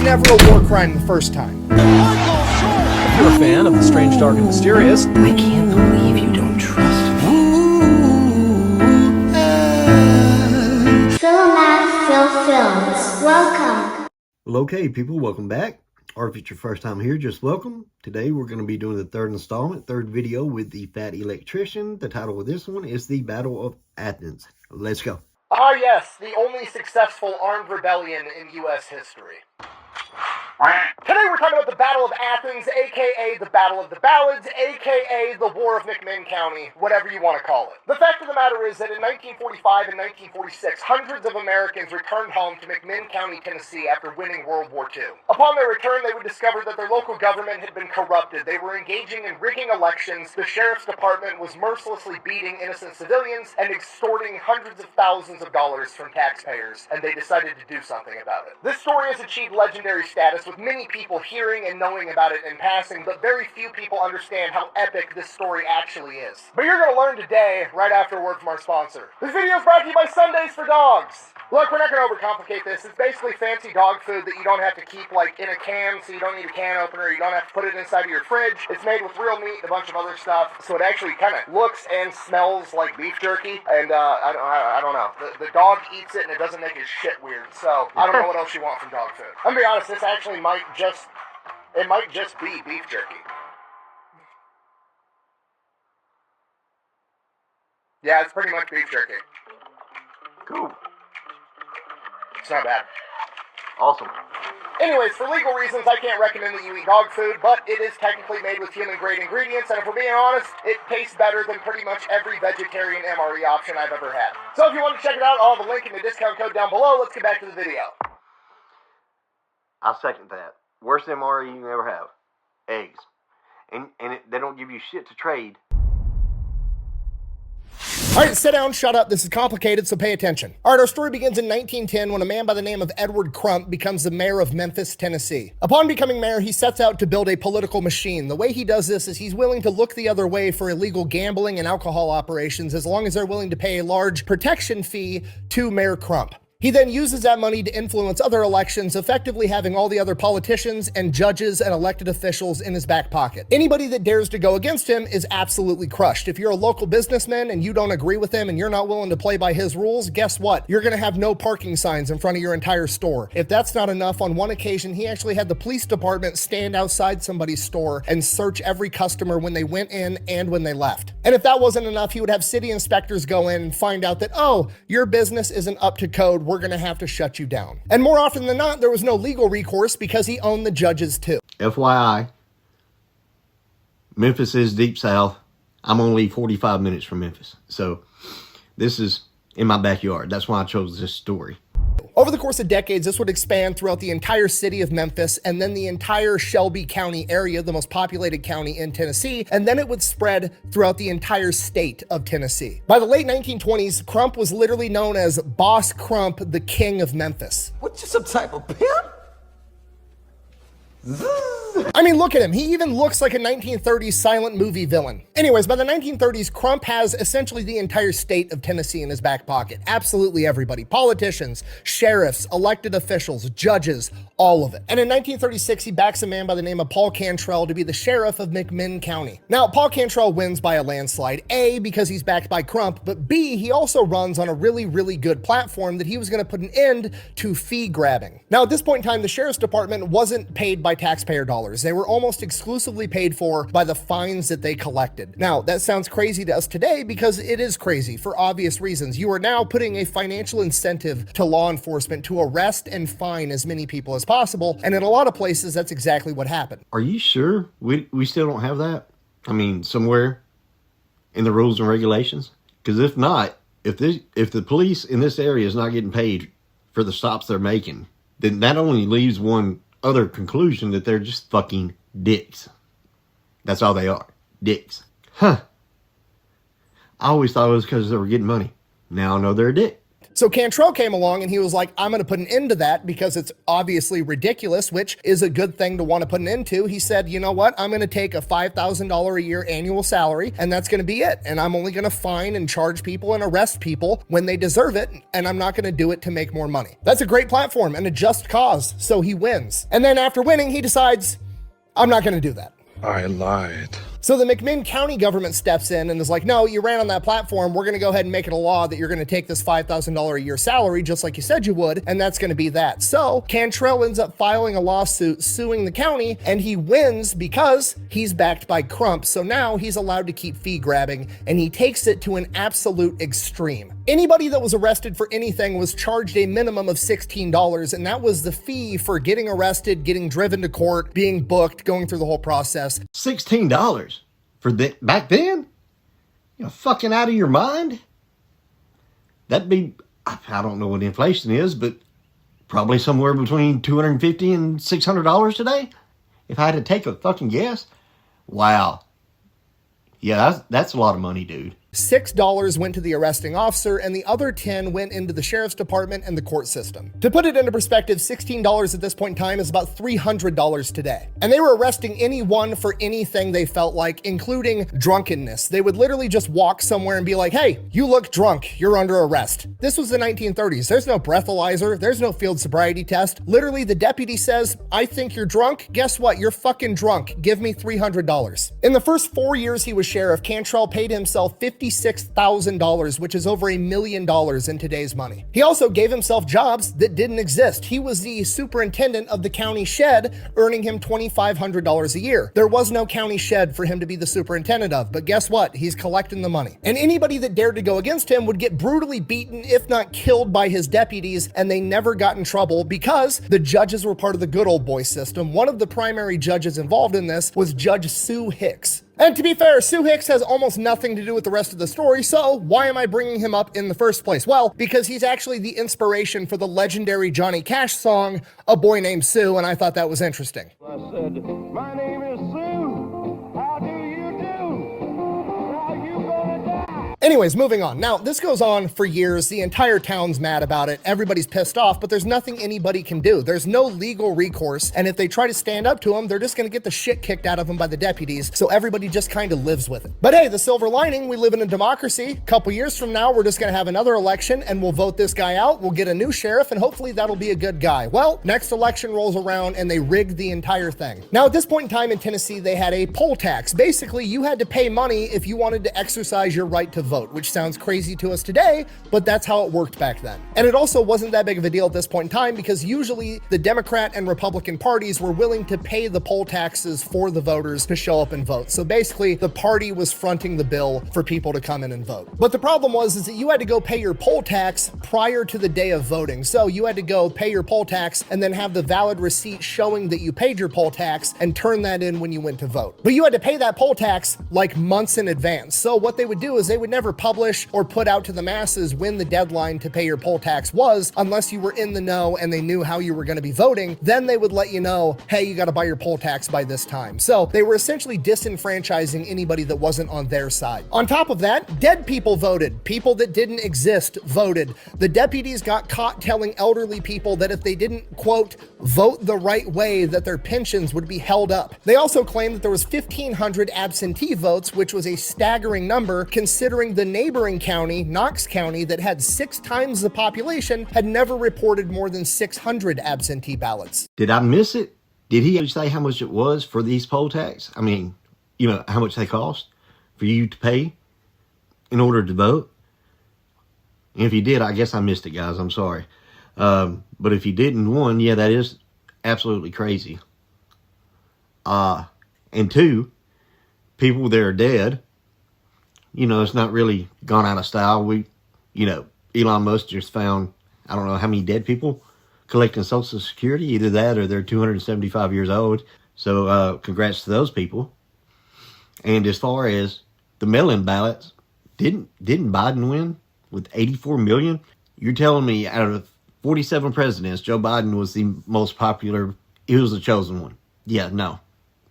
never a war crime the first time. If you're a fan of the strange, dark, and mysterious, I can't believe you don't trust me. Films. Welcome. Well, okay, people, welcome back. Or if it's your first time here, just welcome. Today, we're going to be doing the third video with the Fat Electrician. The title of this one is The Battle of Athens. Let's go. Ah, yes, the only successful armed rebellion in U.S. history. Today we're talking about the Battle of Athens, a.k.a. the Battle of the Ballads, a.k.a. the War of McMinn County, whatever you want to call it. The fact of the matter is that in 1945 and 1946, hundreds of Americans returned home to McMinn County, Tennessee after winning World War II. Upon their return, they would discover that their local government had been corrupted. They were engaging in rigging elections, the sheriff's department was mercilessly beating innocent civilians and extorting hundreds of thousands of dollars from taxpayers, and they decided to do something about it. This story has achieved legendary status, with many people hearing and knowing about it in passing, but very few people understand how epic this story actually is. But you're going to learn today, right after a word from our sponsor. This video is brought to you by Sundays for Dogs. Look, we're not going to overcomplicate this. It's basically fancy dog food that you don't have to keep, like, in a can, so you don't need a can opener, you don't have to put it inside of your fridge. It's made with real meat and a bunch of other stuff, so it actually kind of looks and smells like beef jerky, and, I don't know. The dog eats it, and it doesn't make his shit weird, so I don't know what else you want from dog food. I'm gonna be honest, this actually might just be beef jerky. Yeah, it's pretty much beef jerky. Cool. It's not bad. Awesome. Anyways, for legal reasons, I can't recommend that you eat dog food, but it is technically made with human-grade ingredients, and if we're being honest, it tastes better than pretty much every vegetarian MRE option I've ever had. So if you want to check it out, I'll have a link in the discount code down below. Let's get back to the video. I second that. Worst MRE you can ever have. Eggs. And they don't give you shit to trade. Alright, sit down, shut up, this is complicated, so pay attention. Alright, our story begins in 1910 when a man by the name of Edward Crump becomes the mayor of Memphis, Tennessee. Upon becoming mayor, he sets out to build a political machine. The way he does this is he's willing to look the other way for illegal gambling and alcohol operations as long as they're willing to pay a large protection fee to Mayor Crump. He then uses that money to influence other elections, effectively having all the other politicians and judges and elected officials in his back pocket. Anybody that dares to go against him is absolutely crushed. If you're a local businessman and you don't agree with him and you're not willing to play by his rules, guess what? You're gonna have no parking signs in front of your entire store. If that's not enough, on one occasion, he actually had the police department stand outside somebody's store and search every customer when they went in and when they left. And if that wasn't enough, he would have city inspectors go in and find out that, oh, your business isn't up to code, we're gonna have to shut you down. And more often than not, there was no legal recourse because he owned the judges too. FYI, Memphis is deep south. I'm only 45 minutes from Memphis. So this is in my backyard. That's why I chose this story. Over the course of decades, this would expand throughout the entire city of Memphis and then the entire Shelby County area, the most populated county in Tennessee, and then it would spread throughout the entire state of Tennessee. By the late 1920s, Crump was literally known as Boss Crump, the King of Memphis. what, you some type of pimp? I mean, look at him. He even looks like a 1930s silent movie villain. Anyways, by the 1930s, Crump has essentially the entire state of Tennessee in his back pocket. Absolutely everybody. Politicians, sheriffs, elected officials, judges, all of it. And in 1936, he backs a man by the name of Paul Cantrell to be the sheriff of McMinn County. Now, Paul Cantrell wins by a landslide, A, because he's backed by Crump, but B, he also runs on a really, really good platform that he was going to put an end to fee grabbing. Now, at this point in time, the sheriff's department wasn't paid by taxpayer dollars. They were almost exclusively paid for by the fines that they collected. Now, that sounds crazy to us today because it is crazy for obvious reasons. You are now putting a financial incentive to law enforcement to arrest and fine as many people as possible, and in a lot of places, that's exactly what happened. Are you sure we still don't have that? I mean, somewhere in the rules and regulations? Because if not, if the police in this area is not getting paid for the stops they're making, then that only leaves one other conclusion, that they're just fucking dicks. That's all they are. Dicks. Huh. I always thought it was because they were getting money. Now I know they're a dick. So Cantrell came along and he was like, I'm going to put an end to that because it's obviously ridiculous, which is a good thing to want to put an end to. He said, you know what? I'm going to take a $5,000 a year annual salary and that's going to be it. And I'm only going to fine and charge people and arrest people when they deserve it. And I'm not going to do it to make more money. That's a great platform and a just cause. So he wins. And then after winning, he decides, I'm not going to do that. I lied. So the McMinn County government steps in and is like, no, you ran on that platform. We're going to go ahead and make it a law that you're going to take this $5,000 a year salary, just like you said you would, and that's going to be that. So Cantrell ends up filing a lawsuit suing the county, and he wins because he's backed by Crump. So now he's allowed to keep fee grabbing, and he takes it to an absolute extreme. Anybody that was arrested for anything was charged a minimum of $16, and that was the fee for getting arrested, getting driven to court, being booked, going through the whole process. $16 for that back then? You're fucking out of your mind? That'd be, I don't know what inflation is, but probably somewhere between $250 and $600 today. If I had to take a fucking guess. Wow. Yeah, that's a lot of money, dude. $6 went to the arresting officer, and the other 10 went into the sheriff's department and the court system. To put it into perspective, $16 at this point in time is about $300 today. And they were arresting anyone for anything they felt like, including drunkenness. They would literally just walk somewhere and be like, hey, you look drunk, you're under arrest. This was the 1930s. There's no breathalyzer, there's no field sobriety test. Literally, the deputy says, I think you're drunk. Guess what? You're fucking drunk. Give me $300. In the first 4 years he was sheriff, Cantrell paid himself $56,000, which is over $1 million in today's money. He also gave himself jobs that didn't exist. He was the superintendent of the county shed, earning him $2,500 a year. There was no county shed for him to be the superintendent of, but guess what? He's collecting the money. And anybody that dared to go against him would get brutally beaten, if not killed by his deputies, and they never got in trouble because the judges were part of the good old boy system. One of the primary judges involved in this was Judge Sue Hicks. And to be fair, Sue Hicks has almost nothing to do with the rest of the story, so why am I bringing him up in the first place? Well, because he's actually the inspiration for the legendary Johnny Cash song, A Boy Named Sue, and I thought that was interesting. I said, my name is Sue. How do you do? Are you gonna die? Anyways, moving on. Now, this goes on for years. The entire town's mad about it. Everybody's pissed off, but there's nothing anybody can do. There's no legal recourse, and if they try to stand up to him, they're just gonna get the shit kicked out of them by the deputies, so everybody just kind of lives with it. But hey, the silver lining, we live in a democracy. A couple years from now, we're just gonna have another election, and we'll vote this guy out, we'll get a new sheriff, and hopefully that'll be a good guy. Well, next election rolls around, and they rigged the entire thing. Now, at this point in time in Tennessee, they had a poll tax. Basically, you had to pay money if you wanted to exercise your right to vote, which sounds crazy to us today, but that's how it worked back then. And it also wasn't that big of a deal at this point in time because usually the Democrat and Republican parties were willing to pay the poll taxes for the voters to show up and vote. So basically the party was fronting the bill for people to come in and vote. But the problem was that you had to go pay your poll tax prior to the day of voting. So you had to go pay your poll tax and then have the valid receipt showing that you paid your poll tax and turn that in when you went to vote. But you had to pay that poll tax like months in advance. So what they would do is they would never publish or put out to the masses when the deadline to pay your poll tax was, unless you were in the know and they knew how you were going to be voting. Then they would let you know, hey, you got to buy your poll tax by this time. So they were essentially disenfranchising anybody that wasn't on their side. On top of that, dead people voted. People that didn't exist voted. The deputies got caught telling elderly people that if they didn't, quote, vote the right way, that their pensions would be held up. They also claimed that there was 1,500 absentee votes, which was a staggering number considering the neighboring county, Knox County, that had 6 times the population, had never reported more than 600 absentee ballots. Did I miss it? Did he say how much it was for these poll tax? I mean, you know, how much they cost for you to pay in order to vote? And if he did, I guess I missed it, guys. I'm sorry. But if he didn't, one, yeah, that is absolutely crazy. And two, people that are dead, you know, it's not really gone out of style. Elon Musk just found, I don't know how many dead people collecting Social Security, either that or they're 275 years old. So congrats to those people. And as far as the mail-in ballots, didn't Biden win with 84 million? You're telling me out of 47 presidents, Joe Biden was the most popular, he was the chosen one. Yeah, no.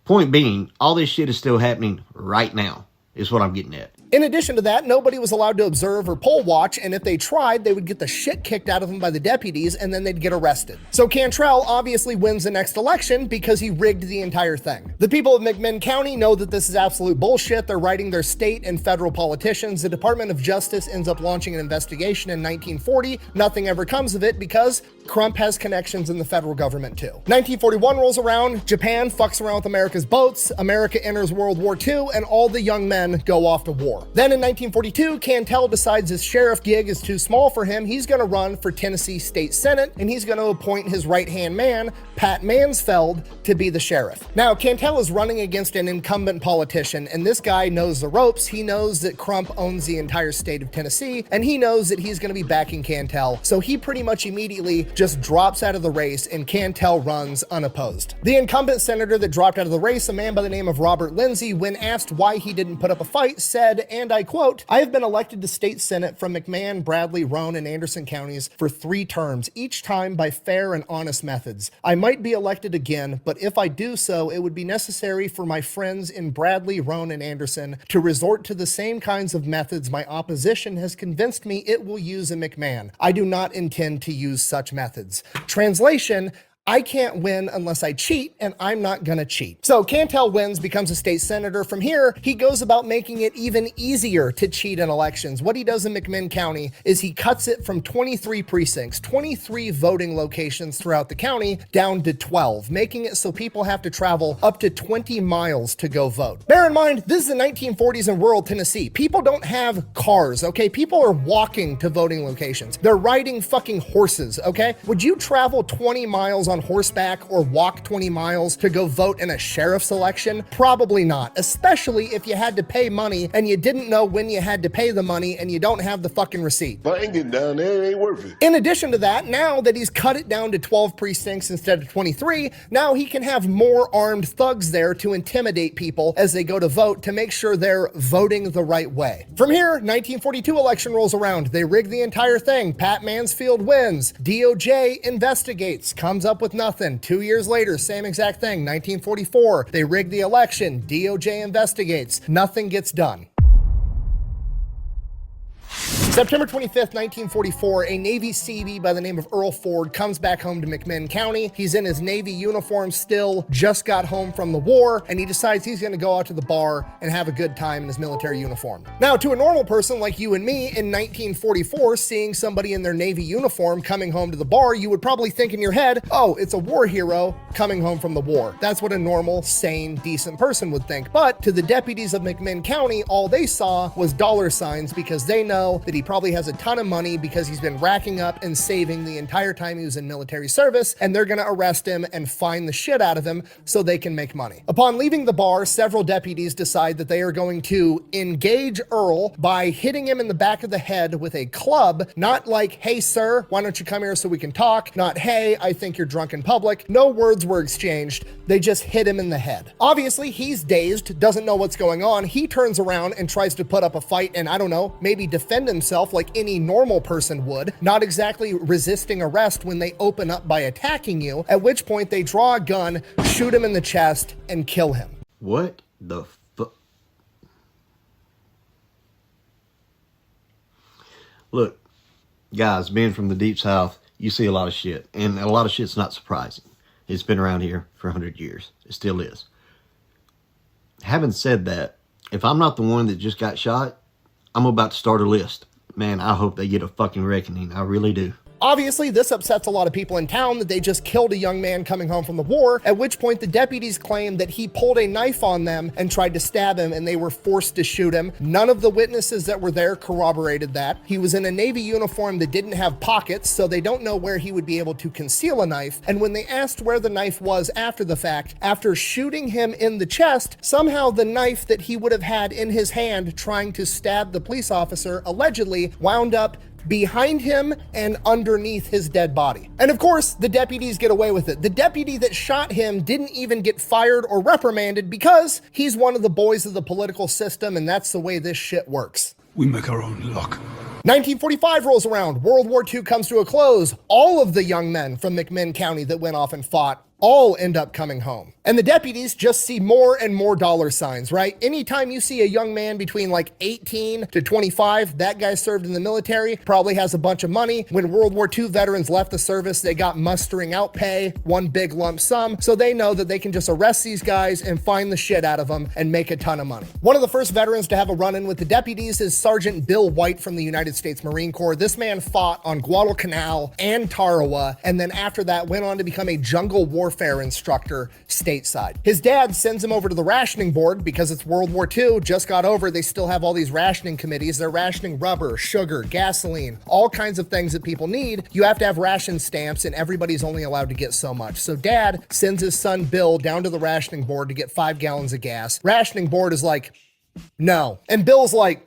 Point being, all this shit is still happening right now. is what I'm getting at. In addition to that, nobody was allowed to observe or poll watch, and if they tried, they would get the shit kicked out of them by the deputies, and then they'd get arrested. So Cantrell obviously wins the next election because he rigged the entire thing. The people of McMinn County know that this is absolute bullshit. They're writing their state and federal politicians. The Department of Justice ends up launching an investigation in 1940. Nothing ever comes of it because Crump has connections in the federal government too. 1941 rolls around, Japan fucks around with America's boats, America enters World War II, and all the young men go off to war. Then in 1942, Cantrell decides his sheriff gig is too small for him. He's going to run for Tennessee State Senate, and he's going to appoint his right-hand man, Pat Mansfeld, to be the sheriff. Now, Cantrell is running against an incumbent politician, and this guy knows the ropes. He knows that Crump owns the entire state of Tennessee, and he knows that he's going to be backing Cantrell, so he pretty much immediately just drops out of the race, and Cantrell runs unopposed. The incumbent senator that dropped out of the race, a man by the name of Robert Lindsay, when asked why he didn't put up a fight, said, and I quote, "I have been elected to state senate from McMahon, Bradley, Roane, and Anderson counties for 3 terms, each time by fair and honest methods. I might be elected again, but if I do so, it would be necessary for my friends in Bradley, Roane, and Anderson to resort to the same kinds of methods my opposition has convinced me it will use in McMahon. I do not intend to use such methods." Translation: I can't win unless I cheat, and I'm not gonna cheat. So Cantrell wins, becomes a state senator. From here, he goes about making it even easier to cheat in elections. What he does in McMinn County is he cuts it from 23 precincts, 23 voting locations throughout the county, down to 12, making it so people have to travel up to 20 miles to go vote. Bear in mind, this is the 1940s in rural Tennessee. People don't have cars, okay? People are walking to voting locations. They're riding fucking horses, okay? Would you travel 20 miles on horseback or walk 20 miles to go vote in a sheriff's election? Probably not, especially if you had to pay money and you didn't know when you had to pay the money and you don't have the fucking receipt. If I ain't getting down there, it ain't worth it. In addition to that, now that he's cut it down to 12 precincts instead of 23, now he can have more armed thugs there to intimidate people as they go to vote to make sure they're voting the right way. From here, 1942 election rolls around. They rig the entire thing. Pat Mansfield wins. DOJ investigates, comes up with nothing. 2 years later, same exact thing, 1944. They rig the election. DOJ investigates. Nothing gets done. September 25th, 1944, a Navy Seabee by the name of Earl Ford comes back home to McMinn County. He's in his Navy uniform still, just got home from the war, and he decides he's going to go out to the bar and have a good time in his military uniform. Now, to a normal person like you and me, in 1944, seeing somebody in their Navy uniform coming home to the bar, you would probably think in your head, oh, it's a war hero coming home from the war. That's what a normal, sane, decent person would think. But to the deputies of McMinn County, all they saw was dollar signs because they know that he probably has a ton of money because he's been racking up and saving the entire time he was in military service, and they're going to arrest him and fine the shit out of him so they can make money. Upon leaving the bar, several deputies decide that they are going to engage Earl by hitting him in the back of the head with a club, not like, hey sir, why don't you come here so we can talk, not hey, I think you're drunk in public. No words were exchanged. They just hit him in the head. Obviously, he's dazed, doesn't know what's going on. He turns around and tries to put up a fight and, I don't know, maybe defend himself like any normal person would, not exactly resisting arrest when they open up by attacking you, at which point they draw a gun, shoot him in the chest, and kill him. What the fuck? Look, guys, being from the Deep South, you see a lot of shit, and a lot of shit's not surprising. It's been around here for 100 years. It still is. Having said that, if I'm not the one that just got shot, I'm about to start a list. Man, I hope they get a fucking reckoning. I really do. Obviously, this upsets a lot of people in town that they just killed a young man coming home from the war, at which point the deputies claimed that he pulled a knife on them and tried to stab him, and they were forced to shoot him. None of the witnesses that were there corroborated that. He was in a Navy uniform that didn't have pockets, so they don't know where he would be able to conceal a knife, and when they asked where the knife was after the fact, after shooting him in the chest, somehow the knife that he would have had in his hand trying to stab the police officer allegedly wound up behind him and underneath his dead body. And of course, the deputies get away with it. The deputy that shot him didn't even get fired or reprimanded because he's one of the boys of the political system, and that's the way this shit works. We make our own luck. 1945 rolls around. World War II comes to a close. All of the young men from McMinn County that went off and fought all end up coming home. And the deputies just see more and more dollar signs, right? Anytime you see a young man between like 18 to 25, that guy served in the military, probably has a bunch of money. When World War II veterans left the service, they got mustering out pay, one big lump sum, so they know that they can just arrest these guys and find the shit out of them and make a ton of money. One of the first veterans to have a run-in with the deputies is Sergeant Bill White from the United States Marine Corps. This man fought on Guadalcanal and Tarawa, and then after that went on to become a jungle warfare instructor stateside. His dad sends him over to the rationing board because it's World War II, just got over, they still have all these rationing committees. They're rationing rubber, sugar, gasoline, all kinds of things that people need. You have to have ration stamps and everybody's only allowed to get so much. So dad sends his son Bill down to the rationing board to get 5 gallons of gas. Rationing board is like, no. And Bill's like,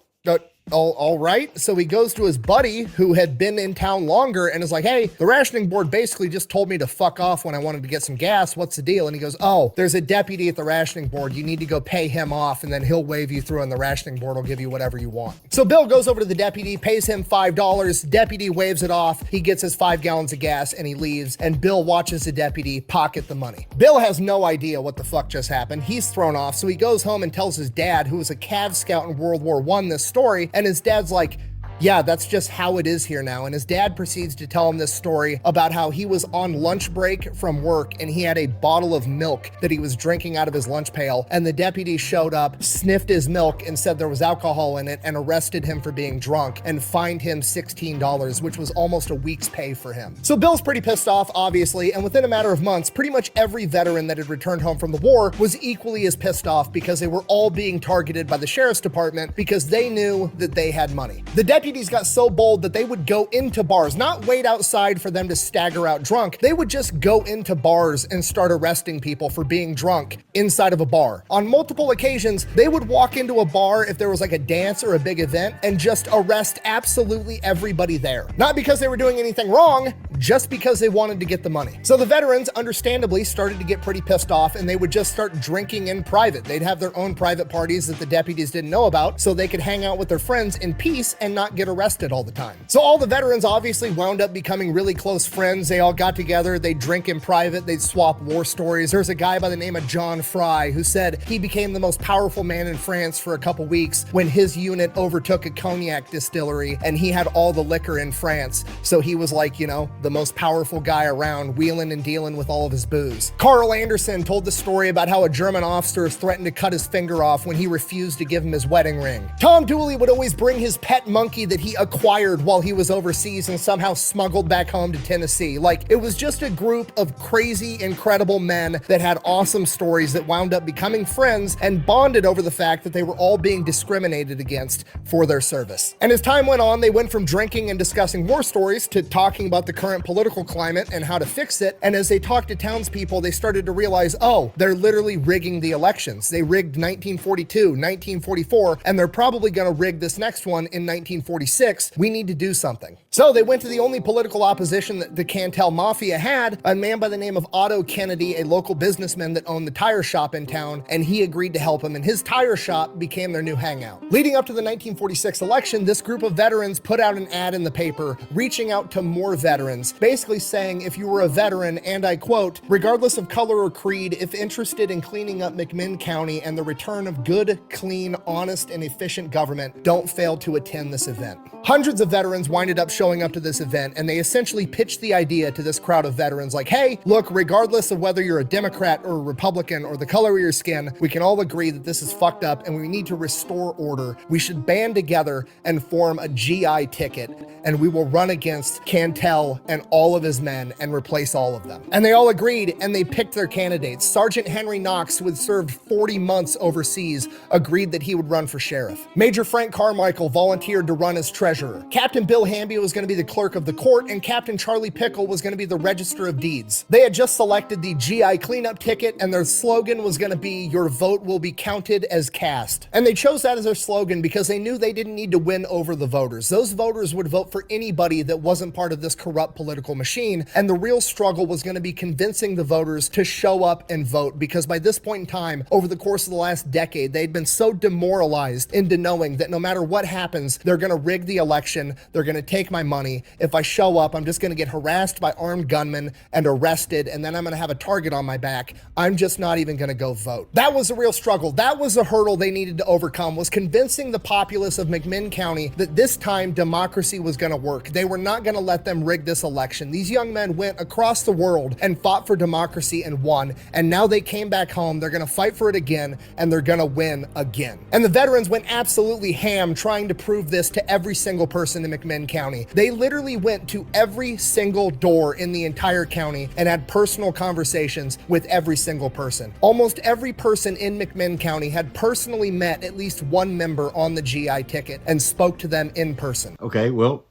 all right. So he goes to his buddy who had been in town longer and is like, hey, the rationing board basically just told me to fuck off when I wanted to get some gas. What's the deal? And he goes, oh, there's a deputy at the rationing board. You need to go pay him off and then he'll wave you through and the rationing board will give you whatever you want. So Bill goes over to the deputy, pays him $5. Deputy waves it off. He gets his 5 gallons of gas and he leaves. And Bill watches the deputy pocket the money. Bill has no idea what the fuck just happened. He's thrown off. So he goes home and tells his dad, who was a Cav scout in World War I, this story. And his dad's like, yeah, that's just how it is here now. And his dad proceeds to tell him this story about how he was on lunch break from work and he had a bottle of milk that he was drinking out of his lunch pail. And the deputy showed up, sniffed his milk and said there was alcohol in it and arrested him for being drunk and fined him $16, which was almost a week's pay for him. So Bill's pretty pissed off, obviously. And within a matter of months, pretty much every veteran that had returned home from the war was equally as pissed off because they were all being targeted by the sheriff's department because they knew that they had money. The deputies got so bold that they would go into bars, not wait outside for them to stagger out drunk. They would just go into bars and start arresting people for being drunk inside of a bar. On multiple occasions, they would walk into a bar if there was like a dance or a big event and just arrest absolutely everybody there. Not because they were doing anything wrong, just because they wanted to get the money. So the veterans understandably started to get pretty pissed off and they would just start drinking in private. They'd have their own private parties that the deputies didn't know about so they could hang out with their friends in peace and not get arrested all the time. So all the veterans obviously wound up becoming really close friends. They all got together, they'd drink in private, they'd swap war stories. There's a guy by the name of John Fry who said he became the most powerful man in France for a couple weeks when his unit overtook a cognac distillery and he had all the liquor in France. So he was like, you know, the most powerful guy around, wheeling and dealing with all of his booze. Carl Anderson told the story about how a German officer threatened to cut his finger off when he refused to give him his wedding ring. Tom Dooley would always bring his pet monkey that he acquired while he was overseas and somehow smuggled back home to Tennessee. Like, it was just a group of crazy, incredible men that had awesome stories that wound up becoming friends and bonded over the fact that they were all being discriminated against for their service. And as time went on, they went from drinking and discussing war stories to talking about the current political climate and how to fix it. And as they talked to townspeople, they started to realize, oh, they're literally rigging the elections. They rigged 1942, 1944, and they're probably going to rig this next one in 1946. We need to do something. So they went to the only political opposition that the Cantel Mafia had, a man by the name of Otto Kennedy, a local businessman that owned the tire shop in town, and he agreed to help him, and his tire shop became their new hangout. Leading up to the 1946 election, this group of veterans put out an ad in the paper reaching out to more veterans, basically saying if you were a veteran, and I quote, regardless of color or creed, if interested in cleaning up McMinn County and the return of good, clean, honest, and efficient government, don't fail to attend this event. Hundreds of veterans winded up showing up to this event, and they essentially pitched the idea to this crowd of veterans like, hey, look, regardless of whether you're a Democrat or a Republican or the color of your skin, we can all agree that this is fucked up and we need to restore order. We should band together and form a GI ticket, and we will run against Cantel and all of his men and replace all of them. And they all agreed, and they picked their candidates. Sergeant Henry Knox, who had served 40 months overseas, agreed that he would run for sheriff. Major Frank Carmichael volunteered to run as treasurer. Captain Bill Hamby was going to be the clerk of the court, and Captain Charlie Pickle was going to be the register of deeds. They had just selected the GI cleanup ticket, and their slogan was going to be, your vote will be counted as cast. And they chose that as their slogan because they knew they didn't need to win over the voters. Those voters would vote for anybody that wasn't part of this corrupt political machine, and the real struggle was going to be convincing the voters to show up and vote, because by this point in time, over the course of the last decade, they'd been so demoralized into knowing that no matter what happens, they're going to rig the election, they're going to take my money. If I show up, I'm just going to get harassed by armed gunmen and arrested, and then I'm going to have a target on my back. I'm just not even going to go vote. That was a real struggle. That was a hurdle they needed to overcome, was convincing the populace of McMinn County that this time democracy was going to work. They were not going to let them rig this election. These young men went across the world and fought for democracy and won, and now they came back home. They're going to fight for it again, and they're going to win again. And the veterans went absolutely ham trying to prove this to every single person in McMinn County. They literally went to every single door in the entire county and had personal conversations with every single person. Almost every person in McMinn County had personally met at least one member on the GI ticket and spoke to them in person. Okay, well,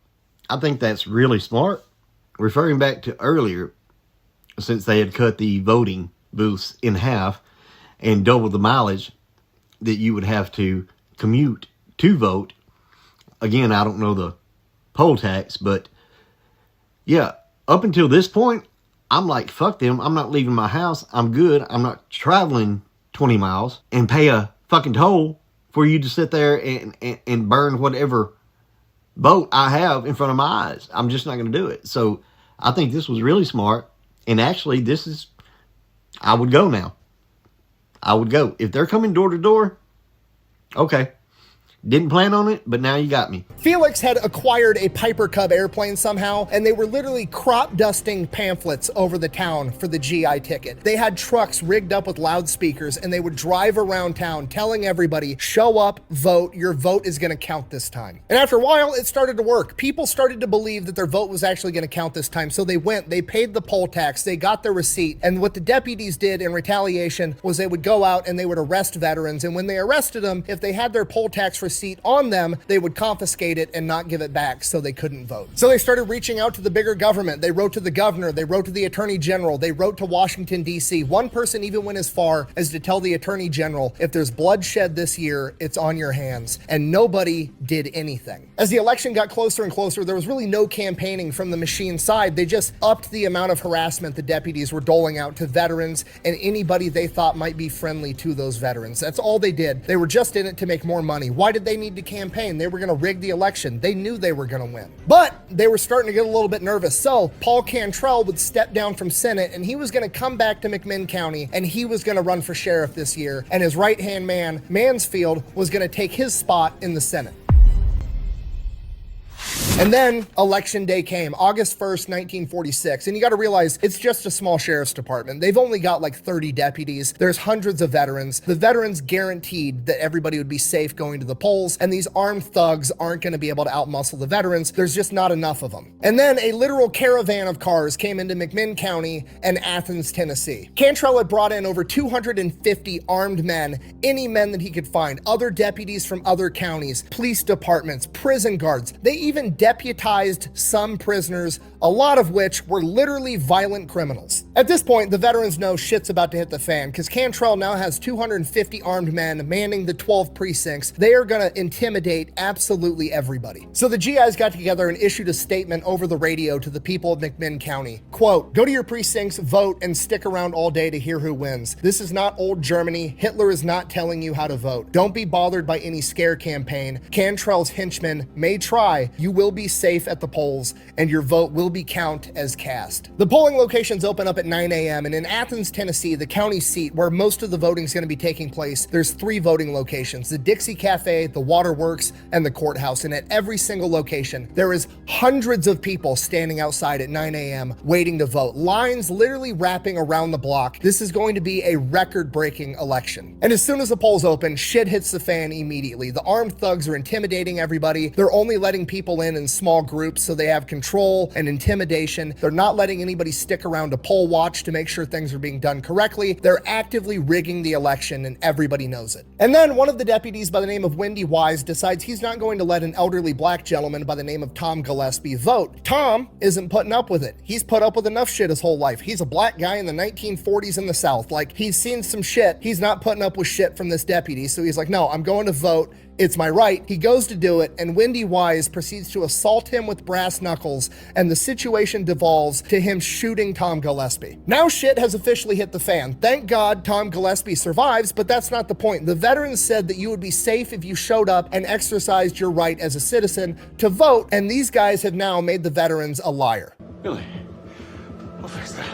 I think that's really smart. Referring back to earlier, since they had cut the voting booths in half and doubled the mileage that you would have to commute to vote. Again, I don't know the poll tax, but yeah, up until this point, I'm like, fuck them. I'm not leaving my house. I'm good. I'm not traveling 20 miles and pay a fucking toll for you to sit there and burn whatever vote I have in front of my eyes. I'm just not going to do it. So I think this was really smart. And actually, I would go now. I would go. If they're coming door to door, okay. Didn't plan on it, but now you got me. Felix had acquired a Piper Cub airplane somehow, and they were literally crop dusting pamphlets over the town for the GI ticket. They had trucks rigged up with loudspeakers, and they would drive around town telling everybody, show up, vote, your vote is going to count this time. And after a while, it started to work. People started to believe that their vote was actually going to count this time, so they went, they paid the poll tax, they got their receipt, and what the deputies did in retaliation was they would go out and they would arrest veterans, and when they arrested them, if they had their poll tax receipt on them, they would confiscate it and not give it back so they couldn't vote. So they started reaching out to the bigger government. They wrote to the governor, they wrote to the attorney general, they wrote to Washington, D.C. One person even went as far as to tell the attorney general, if there's bloodshed this year, it's on your hands. And nobody did anything. As the election got closer and closer, there was really no campaigning from the machine side. They just upped the amount of harassment the deputies were doling out to veterans and anybody they thought might be friendly to those veterans. That's all they did. They were just in it to make more money. Why did they need to campaign? They were going to rig the election. They knew they were going to win. But they were starting to get a little bit nervous. So Paul Cantrell would step down from Senate and he was going to come back to McMinn County and he was going to run for sheriff this year. And his right-hand man, Mansfield, was going to take his spot in the Senate. And then election day came, August 1st, 1946. And you got to realize it's just a small sheriff's department. They've only got like 30 deputies. There's hundreds of veterans. The veterans guaranteed that everybody would be safe going to the polls. And these armed thugs aren't going to be able to outmuscle the veterans. There's just not enough of them. And then a literal caravan of cars came into McMinn County and Athens, Tennessee. Cantrell had brought in over 250 armed men, any men that he could find, other deputies from other counties, police departments, prison guards. They even deputized some prisoners, a lot of which were literally violent criminals. At this point, the veterans know shit's about to hit the fan because Cantrell now has 250 armed men manning the 12 precincts. They are going to intimidate absolutely everybody. So the GIs got together and issued a statement over the radio to the people of McMinn County. Quote, go to your precincts, vote, and stick around all day to hear who wins. This is not old Germany. Hitler is not telling you how to vote. Don't be bothered by any scare campaign. Cantrell's henchmen may try. You will be safe at the polls and your vote will be counted as cast. The polling locations open up at 9 a.m. and in Athens, Tennessee, the county seat where most of the voting is going to be taking place, there's 3 voting locations, the Dixie Cafe, the Waterworks, and the courthouse. And at every single location, there is hundreds of people standing outside at 9 a.m. waiting to vote. Lines literally wrapping around the block. This is going to be a record-breaking election. And as soon as the polls open, shit hits the fan immediately. The armed thugs are intimidating everybody. They're only letting people in small groups so they have control and intimidation. They're not letting anybody stick around to poll watch to make sure things are being done correctly. They're actively rigging the election and everybody knows it. And then one of the deputies by the name of Wendy Wise decides he's not going to let an elderly black gentleman by the name of Tom Gillespie vote. Tom isn't putting up with it. He's put up with enough shit his whole life. He's a black guy in the 1940s in the South. Like, he's seen some shit. He's not putting up with shit from this deputy. So he's like, no, I'm going to vote. It's my right. He goes to do it, and Wendy Wise proceeds to assault him with brass knuckles, and the situation devolves to him shooting Tom Gillespie. Now shit has officially hit the fan. Thank God Tom Gillespie survives, but that's not the point. The veterans said that you would be safe if you showed up and exercised your right as a citizen to vote, and these guys have now made the veterans a liar. Billy, I'll fix that.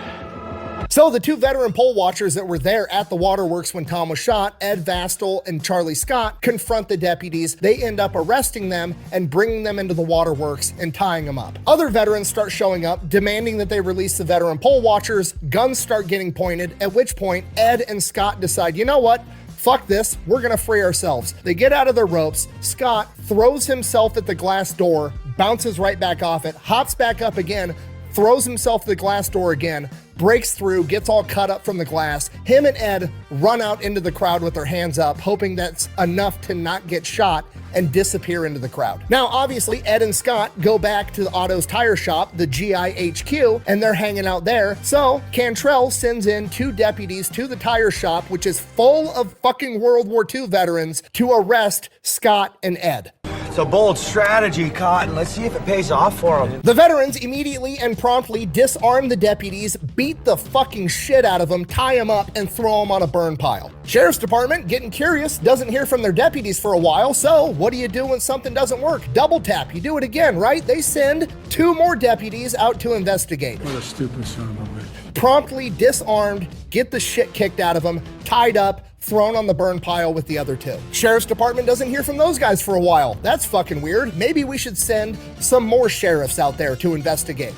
So the two veteran poll watchers that were there at the waterworks when Tom was shot, Ed Vastel and Charlie Scott, confront the deputies. They end up arresting them and bringing them into the waterworks and tying them up. Other veterans start showing up, demanding that they release the veteran poll watchers. Guns start getting pointed, at which point Ed and Scott decide, you know what? Fuck this, we're gonna free ourselves. They get out of their ropes. Scott throws himself at the glass door, bounces right back off it, hops back up again, throws himself at the glass door again, breaks through, gets all cut up from the glass. Him and Ed run out into the crowd with their hands up, hoping that's enough to not get shot, and disappear into the crowd. Now, obviously, Ed and Scott go back to Otto's tire shop, the GIHQ, and they're hanging out there. So Cantrell sends in two deputies to the tire shop, which is full of fucking World War II veterans, to arrest Scott and Ed. It's a bold strategy, Cotton. Let's see if it pays off for them. The veterans immediately and promptly disarm the deputies, beat the fucking shit out of them, tie them up, and throw them on a burn pile. Sheriff's Department, getting curious, doesn't hear from their deputies for a while, so what do you do when something doesn't work? Double tap, you do it again, right? They send two more deputies out to investigate. What a stupid son of a bitch. Promptly disarmed, get the shit kicked out of them, tied up, thrown on the burn pile with the other two. Sheriff's Department doesn't hear from those guys for a while. That's fucking weird. Maybe we should send some more sheriffs out there to investigate.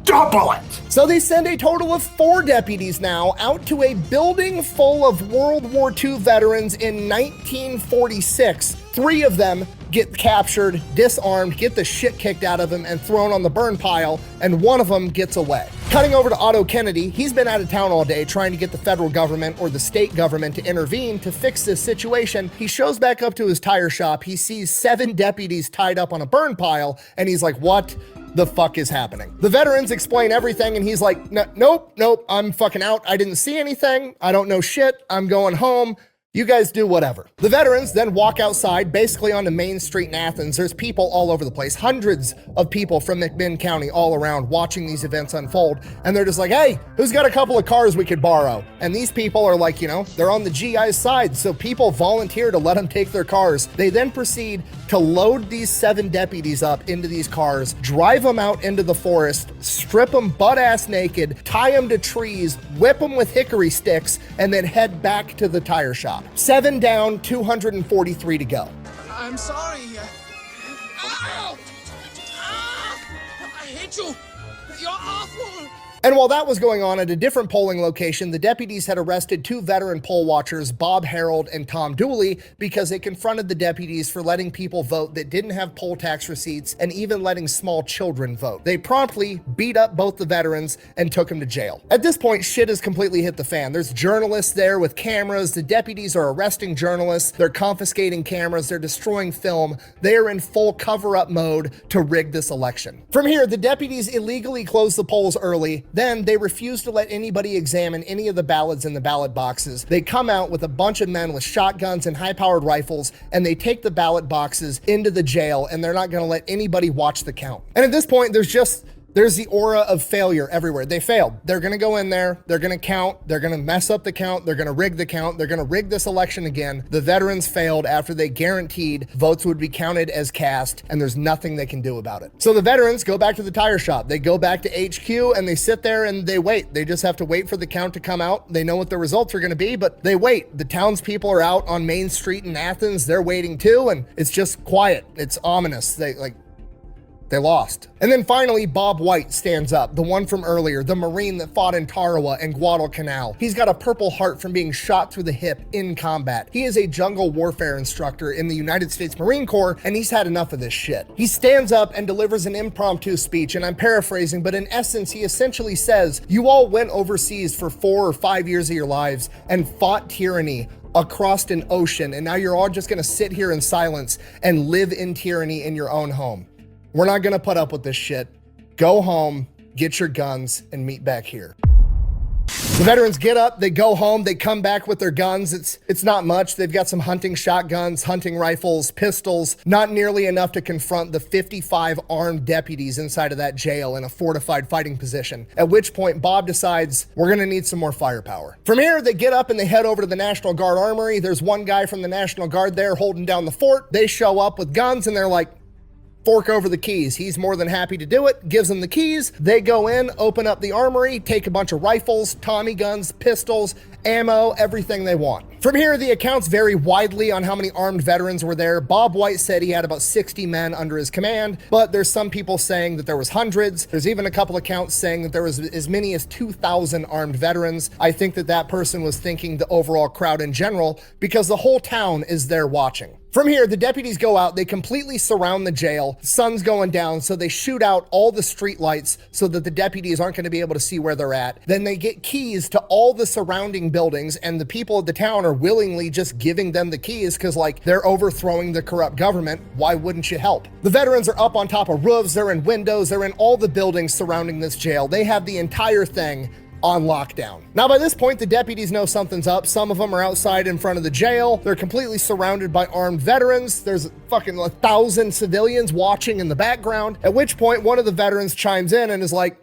Double it! So they send a total of 4 deputies now out to a building full of World War II veterans in 1946. 3 of them get captured, disarmed, get the shit kicked out of them, and thrown on the burn pile, and one of them gets away. Cutting over to Otto Kennedy, he's been out of town all day trying to get the federal government or the state government to intervene to fix this situation. He shows back up to his tire shop, he sees 7 deputies tied up on a burn pile, and he's like, what the fuck is happening? The veterans explain everything, and he's like, nope, I'm fucking out. I didn't see anything. I don't know shit. I'm going home. You guys do whatever. The veterans then walk outside, basically onto Main Street in Athens. There's people all over the place, hundreds of people from McMinn County all around watching these events unfold. And they're just like, hey, who's got a couple of cars we could borrow? And these people are like, you know, they're on the GI's side. So people volunteer to let them take their cars. They then proceed to load these 7 deputies up into these cars, drive them out into the forest, strip them butt-ass naked, tie them to trees, whip them with hickory sticks, and then head back to the tire shop. 7 down, 243 to go. I'm sorry. Ow! Ah! I hate you. You're awful. And while that was going on at a different polling location, the deputies had arrested 2 veteran poll watchers, Bob Harold and Tom Dooley, because they confronted the deputies for letting people vote that didn't have poll tax receipts and even letting small children vote. They promptly beat up both the veterans and took them to jail. At this point, shit has completely hit the fan. There's journalists there with cameras. The deputies are arresting journalists. They're confiscating cameras. They're destroying film. They are in full cover-up mode to rig this election. From here, the deputies illegally close the polls early. Then they refuse to let anybody examine any of the ballots in the ballot boxes. They come out with a bunch of men with shotguns and high-powered rifles, and they take the ballot boxes into the jail, and they're not going to let anybody watch the count. And at this point, there's the aura of failure everywhere. They failed. They're going to go in there. They're going to count. They're going to mess up the count. They're going to rig the count. They're going to rig this election again. The veterans failed after they guaranteed votes would be counted as cast, and there's nothing they can do about it. So the veterans go back to the tire shop. They go back to HQ, and they sit there and they wait. They just have to wait for the count to come out. They know what the results are going to be, but they wait. The townspeople are out on Main Street in Athens. They're waiting too, and it's just quiet. It's ominous. They lost. And then finally, Bob White stands up, the one from earlier, the Marine that fought in Tarawa and Guadalcanal. He's got a Purple Heart from being shot through the hip in combat. He is a jungle warfare instructor in the United States Marine Corps, and he's had enough of this shit. He stands up and delivers an impromptu speech, and I'm paraphrasing, but in essence, he essentially says, you all went overseas for 4 or 5 years of your lives and fought tyranny across an ocean, and now you're all just gonna sit here in silence and live in tyranny in your own home. We're not gonna put up with this shit. Go home, get your guns, and meet back here. The veterans get up, they go home, they come back with their guns. It's not much. They've got some hunting shotguns, hunting rifles, pistols, not nearly enough to confront the 55 armed deputies inside of that jail in a fortified fighting position. At which point Bob decides we're gonna need some more firepower. From here, they get up and they head over to the National Guard Armory. There's one guy from the National Guard there holding down the fort. They show up with guns and they're like, fork over the keys. He's more than happy to do it, gives them the keys. They go in, open up the armory, take a bunch of rifles, Tommy guns, pistols, ammo, everything they want. From here, the accounts vary widely on how many armed veterans were there. Bob White said he had about 60 men under his command, but there's some people saying that there was hundreds. There's even a couple accounts saying that there was as many as 2,000 armed veterans. I think that that person was thinking the overall crowd in general, because the whole town is there watching. From here, the deputies go out, they completely surround the jail. The sun's going down, so they shoot out all the street lights so that the deputies aren't going to be able to see where they're at. Then they get keys to all the surrounding buildings, and the people of the town are willingly just giving them the keys because, like, they're overthrowing the corrupt government. Why wouldn't you help? The veterans are up on top of roofs, they're in windows, they're in all the buildings surrounding this jail. They have the entire thing on lockdown. Now, by this point, the deputies know something's up. Some of them are outside in front of the jail. They're completely surrounded by armed veterans. There's fucking 1,000 civilians watching in the background, at which point one of the veterans chimes in and is like,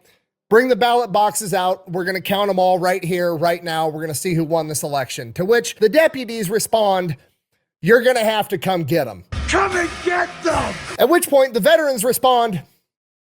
bring the ballot boxes out. We're going to count them all right here, right now. We're going to see who won this election. To which the deputies respond, you're going to have to come get them. Come and get them! At which point the veterans respond,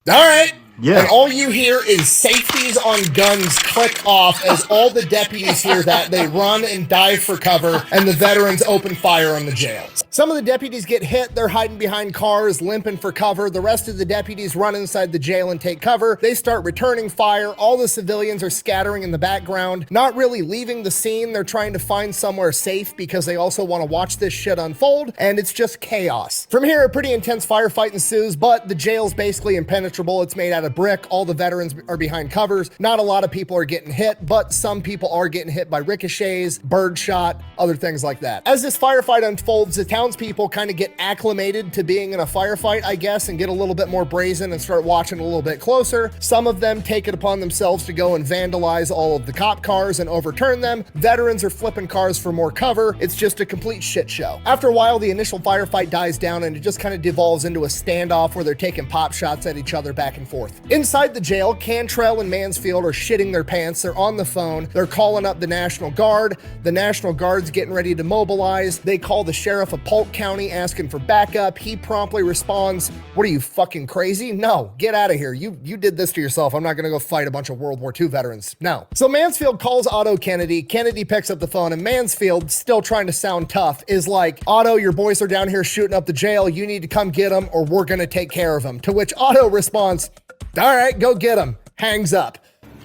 all right. Yeah. And all you hear is safeties on guns click off as all the deputies hear that. They run and dive for cover, and the veterans open fire on the jail. Some of the deputies get hit. They're hiding behind cars, limping for cover. The rest of the deputies run inside the jail and take cover. They start returning fire. All the civilians are scattering in the background, not really leaving the scene. They're trying to find somewhere safe because they also want to watch this shit unfold, and it's just chaos. From here, a pretty intense firefight ensues, but the jail's basically impenetrable. It's made out of brick. All the veterans are behind covers. Not a lot of people are getting hit, but some people are getting hit by ricochets, birdshot, other things like that. As this firefight unfolds, the townspeople kind of get acclimated to being in a firefight, I guess, and get a little bit more brazen and start watching a little bit closer. Some of them take it upon themselves to go and vandalize all of the cop cars and overturn them. Veterans are flipping cars for more cover. It's just a complete shit show. After a while, the initial firefight dies down and it just kind of devolves into a standoff where they're taking pop shots at each other back and forth. Inside the jail, Cantrell and Mansfield are shitting their pants. They're on the phone. They're calling up the National Guard. The National Guard's getting ready to mobilize. They call the sheriff of Polk County asking for backup. He promptly responds, what are you, fucking crazy? No, get out of here. You did this to yourself. I'm not going to go fight a bunch of World War II veterans. No. So Mansfield calls Otto Kennedy. Kennedy picks up the phone, and Mansfield, still trying to sound tough, is like, Otto, your boys are down here shooting up the jail. You need to come get them or we're going to take care of them. To which Otto responds, all right, go get him. Hangs up.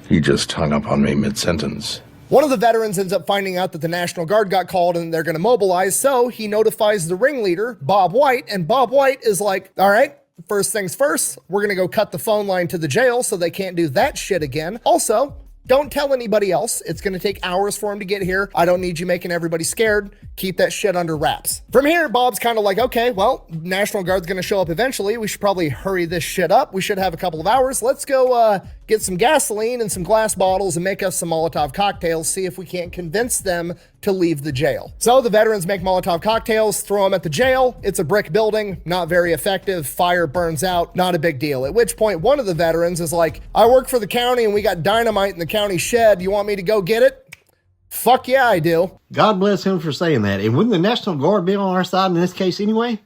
He just hung up on me mid-sentence. One of the veterans ends up finding out that the National Guard got called and they're going to mobilize, so he notifies the ringleader, Bob White, and Bob White is like, all right, first things first, we're going to go cut the phone line to the jail so they can't do that shit again. Also, don't tell anybody else. It's going to take hours for him to get here. I don't need you making everybody scared. Keep that shit under wraps. From here, Bob's kind of like, okay, well, National Guard's going to show up eventually. We should probably hurry this shit up. We should have a couple of hours. Let's go get some gasoline and some glass bottles and make us some Molotov cocktails, see if we can't convince them to leave the jail. So the veterans make Molotov cocktails, throw them at the jail. It's a brick building, not very effective. Fire burns out, not a big deal. At which point, one of the veterans is like, I work for the county and we got dynamite in the county shed. You want me to go get it? Fuck yeah, I do. God bless him for saying that. And wouldn't the National Guard be on our side in this case anyway?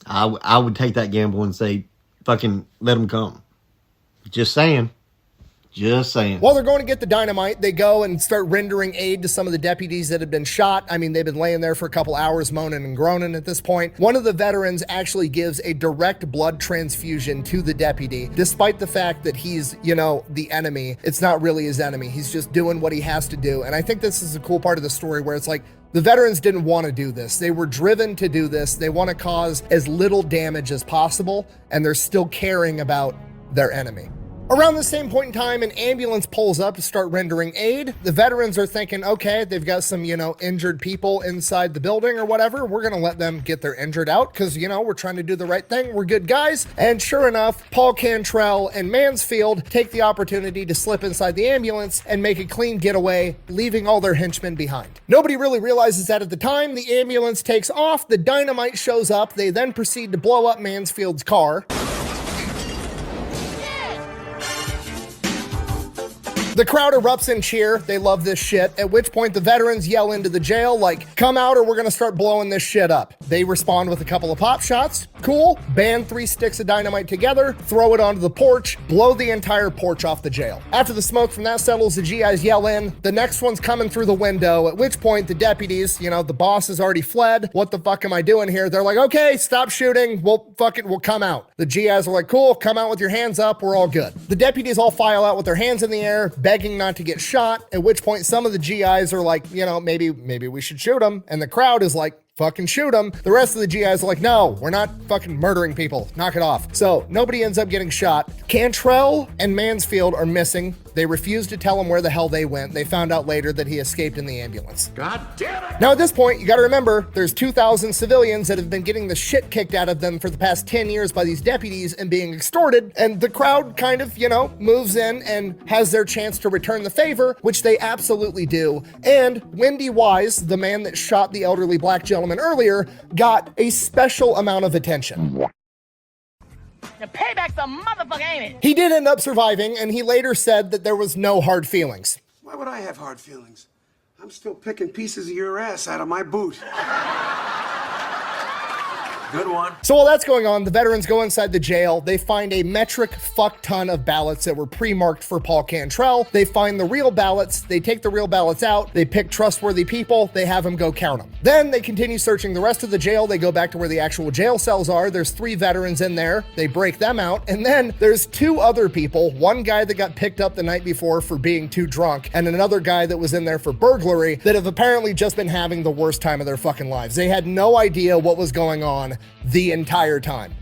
I would take that gamble and say, fucking let them come. Just saying. Just saying. While they're going to get the dynamite, they go and start rendering aid to some of the deputies that have been shot. I mean, they've been laying there for a couple hours moaning and groaning at this point. One of the veterans actually gives a direct blood transfusion to the deputy, despite the fact that he's, you know, the enemy. It's not really his enemy. He's just doing what he has to do. And I think this is a cool part of the story where it's like, the veterans didn't want to do this. They were driven to do this. They want to cause as little damage as possible, and they're still caring about their enemy. Around the same point in time, an ambulance pulls up to start rendering aid. The veterans are thinking, okay, they've got some, injured people inside the building or whatever. We're going to let them get their injured out because, we're trying to do the right thing. We're good guys. And sure enough, Paul Cantrell and Mansfield take the opportunity to slip inside the ambulance and make a clean getaway, leaving all their henchmen behind. Nobody really realizes that at the time. The ambulance takes off. The dynamite shows up. They then proceed to blow up Mansfield's car. The crowd erupts in cheer. They love this shit. At which point the veterans yell into the jail like, come out or we're gonna start blowing this shit up. They respond with a couple of pop shots. Cool. Band 3 sticks of dynamite together, throw it onto the porch, blow the entire porch off the jail. After the smoke from that settles, the GIs yell in. The next one's coming through the window, at which point the deputies, the boss has already fled. What the fuck am I doing here? They're like, okay, stop shooting. We'll come out. The GIs are like, cool, come out with your hands up. We're all good. The deputies all file out with their hands in the air, begging not to get shot, at which point some of the GIs are like, maybe we should shoot them. And the crowd is like, fucking shoot them. The rest of the GIs are like, no, we're not fucking murdering people. Knock it off. So nobody ends up getting shot. Cantrell and Mansfield are missing. They refuse to tell him where the hell they went. They found out later that he escaped in the ambulance. God damn it! Now at this point, you gotta remember, there's 2,000 civilians that have been getting the shit kicked out of them for the past 10 years by these deputies and being extorted, and the crowd kind of, moves in and has their chance to return the favor, which they absolutely do. And Wendy Wise, the man that shot the elderly black gentleman earlier, got a special amount of attention. The payback's a motherfucker, ain't it? He did end up surviving, and he later said that there was no hard feelings. Why would I have hard feelings? I'm still picking pieces of your ass out of my boot. Good one. So while that's going on, the veterans go inside the jail. They find a metric fuck ton of ballots that were pre-marked for Paul Cantrell. They find the real ballots. They take the real ballots out. They pick trustworthy people. They have them go count them. Then they continue searching the rest of the jail. They go back to where the actual jail cells are. There's 3 veterans in there. They break them out. And then there's 2 other people. One guy that got picked up the night before for being too drunk, and another guy that was in there for burglary, that have apparently just been having the worst time of their fucking lives. They had no idea what was going on the entire time.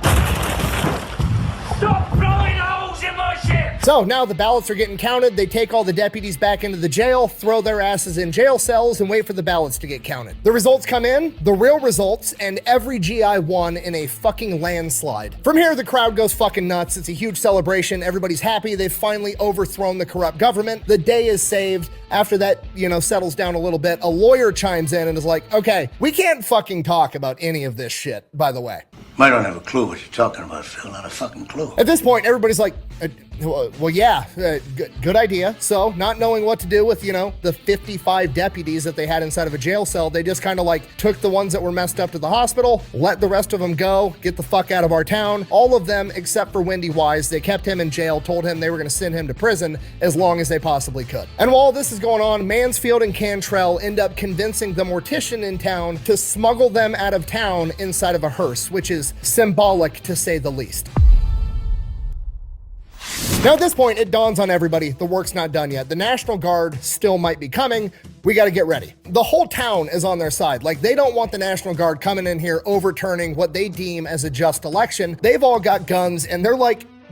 Stop blowing holes in my ship! So now the ballots are getting counted. They take all the deputies back into the jail, throw their asses in jail cells, and wait for the ballots to get counted. The results come in, the real results, and every GI won in a fucking landslide. From here, the crowd goes fucking nuts. It's a huge celebration. Everybody's happy. They've finally overthrown the corrupt government. The day is saved. After that, settles down a little bit, a lawyer chimes in and is like, okay, we can't fucking talk about any of this shit, by the way. I don't have a clue what you're talking about, Phil. Not a fucking clue. At this point, everybody's like, well, yeah, good idea. So not knowing what to do with, the 55 deputies that they had inside of a jail cell, they just kind of took the ones that were messed up to the hospital, let the rest of them go, get the fuck out of our town. All of them, except for Wendy Wise, they kept him in jail, told him they were going to send him to prison as long as they possibly could. And while this is going on, Mansfield and Cantrell end up convincing the mortician in town to smuggle them out of town inside of a hearse, which is symbolic to say the least. Now at this point, it dawns on everybody, the work's not done yet. The National Guard still might be coming. We got to get ready. The whole town is on their side. They don't want the National Guard coming in here overturning what they deem as a just election. They've all got guns and they're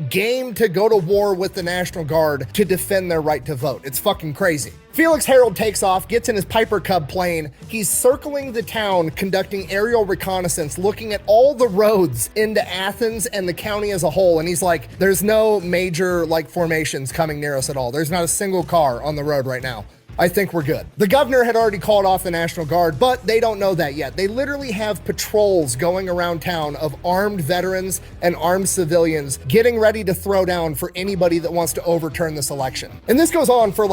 game to go to war with the National Guard to defend their right to vote. It's fucking crazy. Felix Harold takes off, gets in his Piper Cub plane. He's circling the town, conducting aerial reconnaissance, looking at all the roads into Athens and the county as a whole. And he's like, there's no major formations coming near us at all. There's not a single car on the road right now. I think we're good. The governor had already called off the National Guard, but they don't know that yet. They literally have patrols going around town of armed veterans and armed civilians getting ready to throw down for anybody that wants to overturn this election. And this goes on for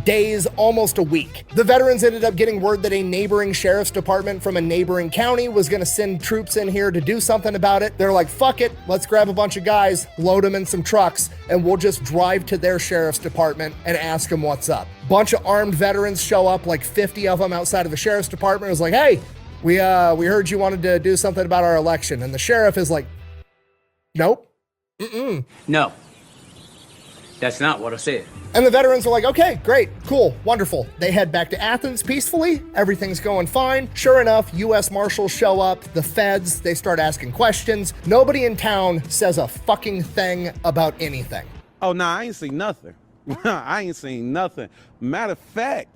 days, almost a week. The veterans ended up getting word that a neighboring sheriff's department from a neighboring county was gonna send troops in here to do something about it. They're like, fuck it, let's grab a bunch of guys, load them in some trucks, and we'll just drive to their sheriff's department and ask them what's up. Bunch of armed veterans show up, 50 of them outside of the sheriff's department. It was like, hey, we heard you wanted to do something about our election. And the sheriff is like, nope. No, that's not what I said. And the veterans are like, okay, great, cool, wonderful. They head back to Athens peacefully. Everything's going fine. Sure enough, U.S. Marshals show up, the feds, they start asking questions. Nobody in town says a fucking thing about anything. Oh, nah, I ain't seen nothing. I ain't seen nothing. Matter of fact,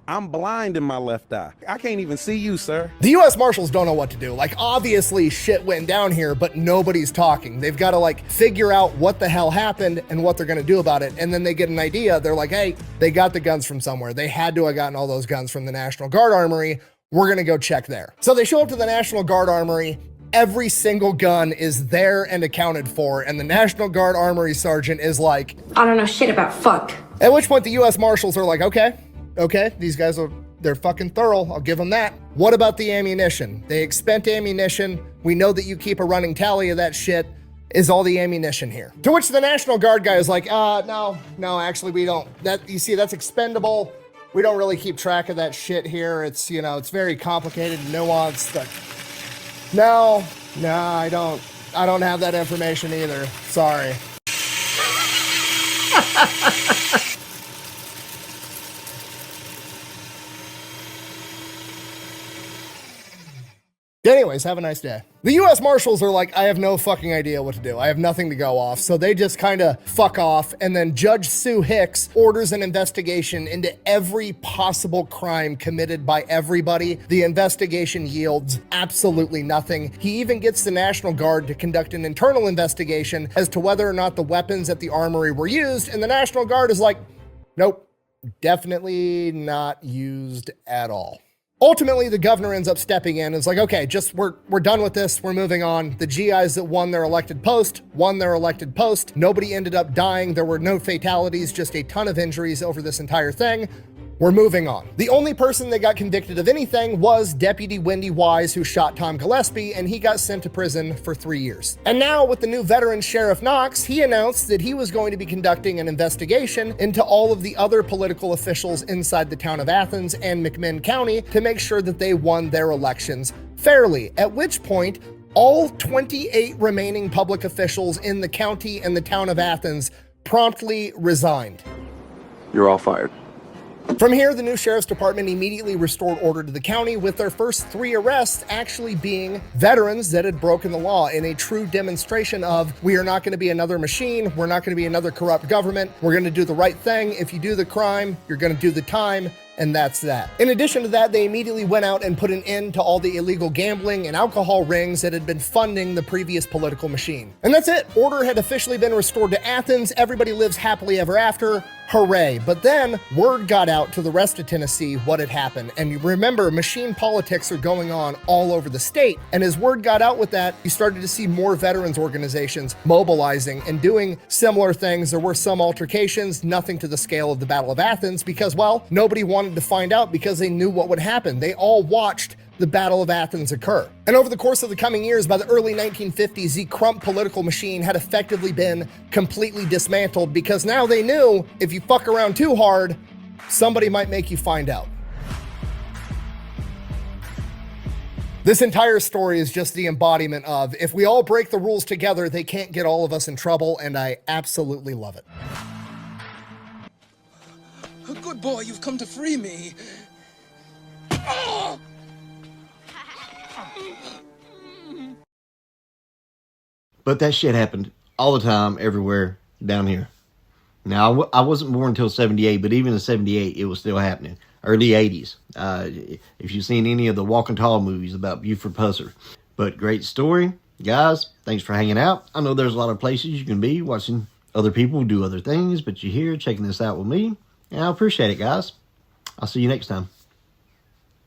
I'm blind in my left eye. I can't even see you, sir. The U.S. Marshals don't know what to do. Like, obviously shit went down here, but nobody's talking. They've got to like figure out what the hell happened and what they're going to do about it. And then they get an idea. They're like, hey, they got the guns from somewhere. They had to have gotten all those guns from the National Guard Armory. We're going to go check there. So they show up to the National Guard Armory. Every single gun is there and accounted for. And the National Guard Armory sergeant is like, I don't know shit about fuck. At which point the U.S. Marshals are like, okay, these guys they're fucking thorough. I'll give them that. What about the ammunition? They expend ammunition. We know that you keep a running tally of that shit. Is all the ammunition here? To which the National Guard guy is like, no, actually we don't. That, you see, that's expendable. We don't really keep track of that shit here. It's, you know, it's very complicated and nuanced. But no, I don't have that information either. Sorry. Anyways, have a nice day. The U.S. Marshals are like, I have no fucking idea what to do. I have nothing to go off. So they just kind of fuck off. And then Judge Sue Hicks orders an investigation into every possible crime committed by everybody. The investigation yields absolutely nothing. He even gets the National Guard to conduct an internal investigation as to whether or not the weapons at the armory were used. And the National Guard is like, nope, definitely not used at all. Ultimately, the governor ends up stepping in and is like, okay, we're done with this. We're moving on. The GIs that won their elected post. Nobody ended up dying. There were no fatalities, just a ton of injuries over this entire thing. We're moving on. The only person that got convicted of anything was Deputy Wendy Wise, who shot Tom Gillespie, and he got sent to prison for 3 years. And now with the new veteran Sheriff Knox, he announced that he was going to be conducting an investigation into all of the other political officials inside the town of Athens and McMinn County to make sure that they won their elections fairly, at which point all 28 remaining public officials in the county and the town of Athens promptly resigned. You're all fired. From here, the new sheriff's department immediately restored order to the county, with their first 3 arrests actually being veterans that had broken the law, in a true demonstration of, we are not going to be another machine, we're not going to be another corrupt government, we're going to do the right thing. If you do the crime, you're going to do the time. And that's that. In addition to that, they immediately went out and put an end to all the illegal gambling and alcohol rings that had been funding the previous political machine. And that's it. Order had officially been restored to Athens. Everybody lives happily ever after. Hooray. But then word got out to the rest of Tennessee what had happened. And you remember, machine politics are going on all over the state. And as word got out with that, you started to see more veterans organizations mobilizing and doing similar things. There were some altercations, nothing to the scale of the Battle of Athens, because, well, nobody wanted to find out because they knew what would happen. They all watched the Battle of Athens occur. And over the course of the coming years, by the early 1950s, the Crump political machine had effectively been completely dismantled, because now they knew if you fuck around too hard, somebody might make you find out. This entire story is just the embodiment of, if we all break the rules together, they can't get all of us in trouble, and I absolutely love it. Good boy, you've come to free me. Oh! But that shit happened all the time, everywhere, down here. Now, I wasn't born until 78, but even in 78, it was still happening. Early 80s. If you've seen any of the Walking Tall movies about Buford Pusser. But great story. Guys, thanks for hanging out. I know there's a lot of places you can be watching other people do other things, but you're here checking this out with me. And I appreciate it, guys. I'll see you next time.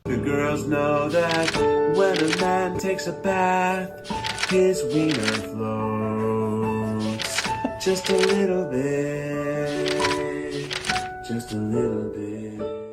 The girls know that when a man takes a bath, his wiener floats just a little bit, just a little bit.